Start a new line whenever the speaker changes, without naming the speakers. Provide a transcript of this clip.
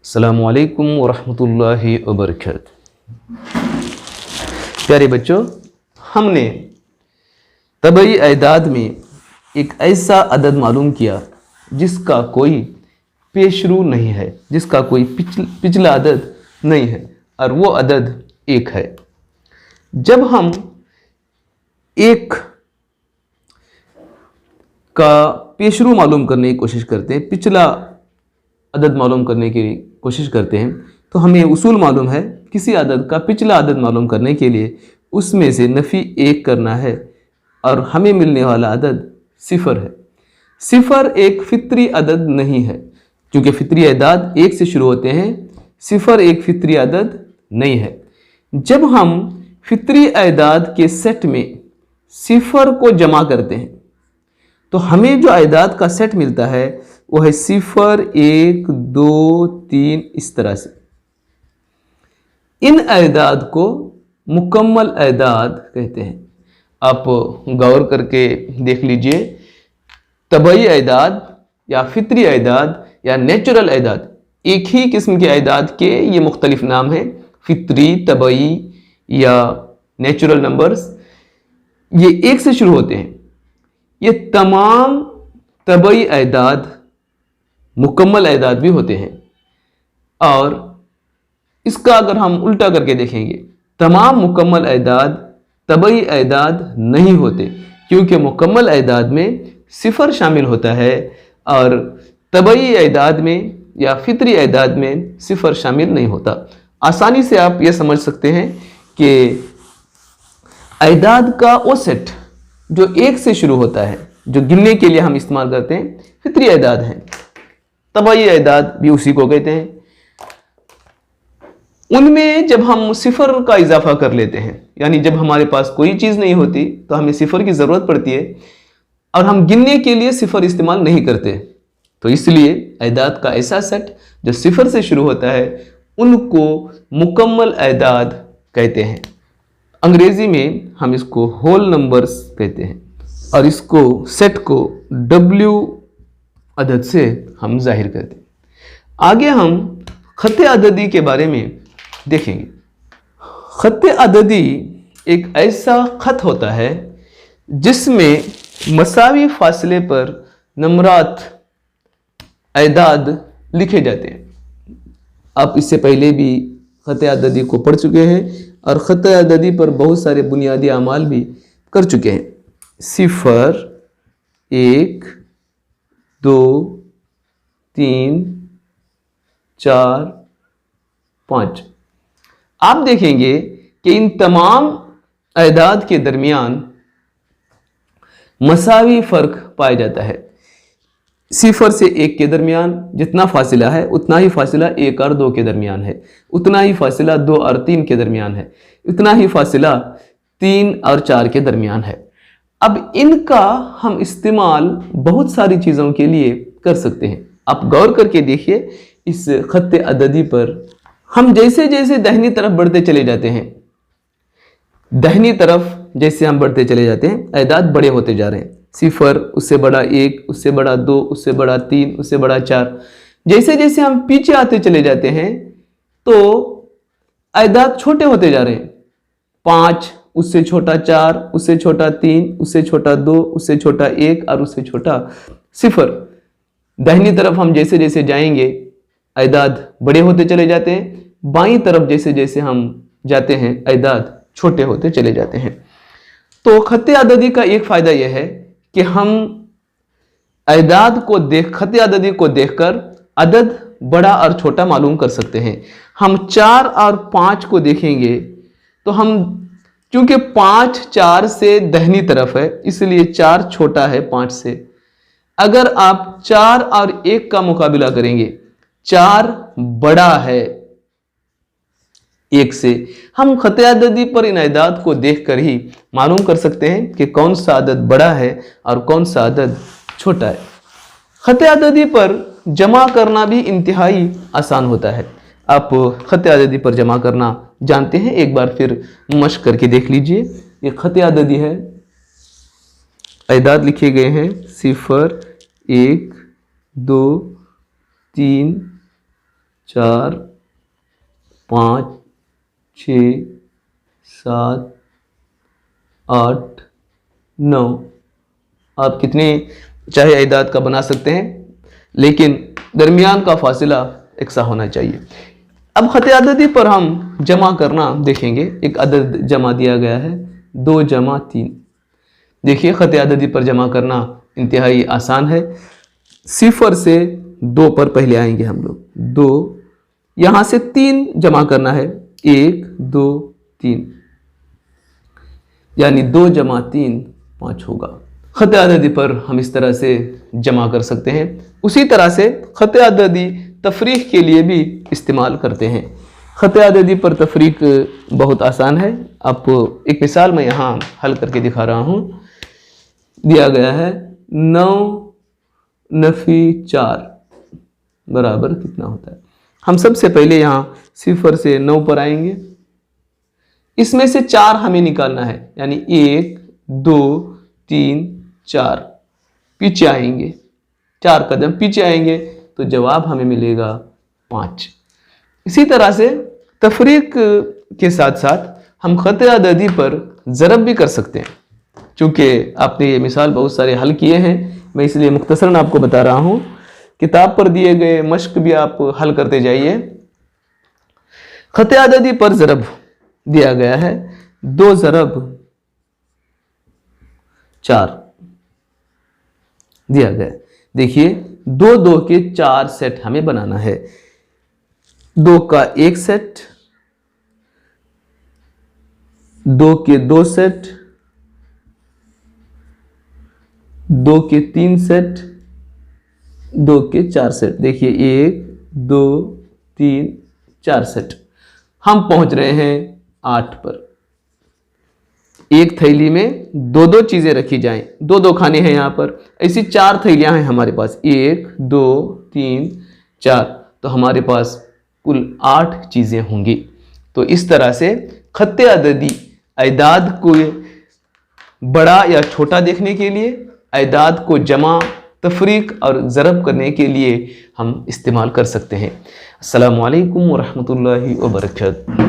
अस्सलामुअलैकुम वरहमतुल्लाहि वबरकातुहू। प्यारे बच्चों, हमने तबई एदाद में एक ऐसा अदद मालूम किया जिसका कोई पेशरू नहीं है, जिसका कोई पिछला अदद नहीं है, और वो अदद एक है। जब हम एक का पेशरू मालूम करने की कोशिश करते हैं, पिछला अदद मालूम करने की कोशिश करते हैं, तो हमें उसूल मालूम है किसी अदद का पिछला अदद मालूम करने के लिए उसमें से नफ़ी एक करना है और हमें मिलने वाला अदद सिफर है। सिफर एक फित्री अदद नहीं है, क्योंकि फित्री अदाद एक से शुरू होते हैं। सिफर एक फित्री अदद नहीं है। जब हम फित्री अदाद के सेट में सिफर को जमा करते हैं तो हमें जो अदाद का सेट मिलता है वो है 0, 1, 2, 3, इस तरह से। इन अदाद को मुकम्मल अदाद कहते हैं। आप गौर करके देख लीजिए, तबई अदाद या फित्री अदाद या नेचुरल अदाद, एक ही किस्म के अदाद के ये मुख्तलिफ नाम हैं, फित्री, तबई या नेचुरल नंबर्स। ये एक से शुरू होते हैं। ये तमाम तबई अदाद मुकम्मल अदाद भी होते हैं। और इसका अगर हम उल्टा करके देखेंगे, तमाम मुकम्मल अदाद तबई अदाद नहीं होते, क्योंकि मुकम्मल अदाद में सिफर शामिल होता है और तबई अदाद में या फित्री अदाद में सिफर शामिल नहीं होता। आसानी से आप ये समझ सकते हैं कि अदाद का वो सेट जो एक से शुरू होता है, जो गिनने के लिए हम इस्तेमाल करते हैं, फित्री अदाद हैं। तबई अदाद भी उसी को कहते हैं। उनमें जब हम सिफर का इजाफा कर लेते हैं, यानी जब हमारे पास कोई चीज़ नहीं होती तो हमें सिफर की ज़रूरत पड़ती है और हम गिनने के लिए सिफर इस्तेमाल नहीं करते, तो इसलिए अदाद का ऐसा सेट जो सिफर से शुरू होता है उनको मुकम्मल अदाद कहते हैं। अंग्रेज़ी में हम इसको होल नंबर्स कहते हैं और इसको सेट को W अदद से हम जाहिर करते हैं। आगे हम खत अददी के बारे में देखेंगे। खत अददी एक ऐसा खत होता है जिसमें मसावी फासले पर नंबरात अदाद लिखे जाते हैं। आप इससे पहले भी खत अददी को पढ़ चुके हैं और खत अददी पर बहुत सारे बुनियादी अमाल भी कर चुके हैं। 0, 1, 2, 3, 4, 5। आप देखेंगे कि इन तमाम अदाद के दरमियान मसावी फ़र्क पाया जाता है। 0 से 1 के दरमियान जितना फासिला है उतना ही फासिला 1 और 2 के दरमियान है, उतना ही फासिला 2 और 3 के दरमियान है, उतना ही फासिला 3 और 4 के दरमियान है। अब इनका हम इस्तेमाल बहुत सारी चीज़ों के लिए कर सकते हैं। आप गौर करके देखिए इस खत अददी पर। हम जैसे जैसे दाहिनी तरफ बढ़ते चले जाते हैं, दाहिनी तरफ जैसे हम बढ़ते चले जाते हैं, अदाद बड़े होते जा रहे हैं। 0, उससे बड़ा 1, उससे बड़ा 2, उससे बड़ा 3, उससे बड़ा 4। जैसे जैसे हम पीछे आते चले जाते हैं तो अदाद छोटे होते जा रहे हैं। 5, उससे छोटा 4, उससे छोटा 3, उससे छोटा 2, उससे छोटा 1 और उससे छोटा 0। दाहिनी तरफ हम जैसे जैसे जाएंगे अदाद बड़े होते चले जाते हैं, बाईं तरफ जैसे जैसे हम जाते हैं अदाद छोटे होते चले जाते हैं। तो खत अददी का एक फ़ायदा यह है कि हम अदाद को खत अददी को देखकर अदद बड़ा और छोटा मालूम कर सकते हैं। हम 4 और 5 को देखेंगे तो हम, क्योंकि 5 4 से दाहिनी तरफ है इसलिए 4 छोटा है 5 से। अगर आप 4 और 1 का मुकाबला करेंगे, 4 बड़ा है 1 से। हम खत अददी पर इन अदाद को देखकर ही मालूम कर सकते हैं कि कौन सा अदद बड़ा है और कौन सा अदद छोटा है। खत अददी पर जमा करना भी इंतहाई आसान होता है। आप खत अददी पर जमा करना जानते हैं, एक बार फिर मश्क करके देख लीजिए। ये खत अददी है, अदाद लिखे गए हैं 0, 1, 2, 3, 4 5 6 7 8 9। आप कितने चाहे अदाद का बना सकते हैं, लेकिन दरमियान का फासिला एकसा होना चाहिए। अब खत अददी पर हम जमा करना देखेंगे। एक अदद जमा दिया गया है 2 जमा 3। देखिए खत अददी पर जमा करना इंतहाई आसान है। 0 से 2 पर पहले आएंगे हम लोग, 2, यहाँ से 3 जमा करना है, 1 2 3, यानी 2 जमा 3 5 होगा। खत अददी पर हम इस तरह से जमा कर सकते हैं। उसी तरह से खत अददी तफरीक के लिए भी इस्तेमाल करते हैं। खत अददी पर तफरीक बहुत आसान है। आप एक मिसाल मैं यहाँ हल करके दिखा रहा हूँ। दिया गया है 9 नफी 4 बराबर कितना होता है। हम सबसे पहले यहाँ 0 से 9 पर आएंगे। इसमें से 4 हमें निकालना है, यानी 1 2 3 4। पीछे आएंगे, 4 कदम पीछे आएंगे तो जवाब हमें मिलेगा 5। इसी तरह से तफरीक के साथ साथ हम खत अददी पर ज़रब भी कर सकते हैं। चूँकि आपने ये मिसाल बहुत सारे हल किए हैं, मैं इसलिए मुख्तसरन आपको बता रहा हूँ। किताब पर दिए गए मश्क भी आप हल करते जाइए। खत अददी पर ज़रब दिया गया है 2 ज़रब 4 दिया गया। देखिए 2 2 के 4 सेट हमें बनाना है। 2 का 1 सेट, 2 के 2 सेट, 2 के 3 सेट, 2 के 4 सेट। देखिए 1 2 3 4 सेट। हम पहुंच रहे हैं 8 पर। एक थैली में 2 चीजें रखी जाएं, 2 खाने हैं यहाँ पर। ऐसी 4 थैलियां हैं हमारे पास, 1 2 3 4, तो हमारे पास कुल 8 चीजें होंगी। तो इस तरह से खत अददी अदाद को बड़ा या छोटा देखने के लिए, अदाद को जमा तफरीक और ज़रब करने के लिए हम इस्तेमाल कर सकते हैं। अस्सलामु अलैकुम व रहमतुल्लाहि व बरकातहू।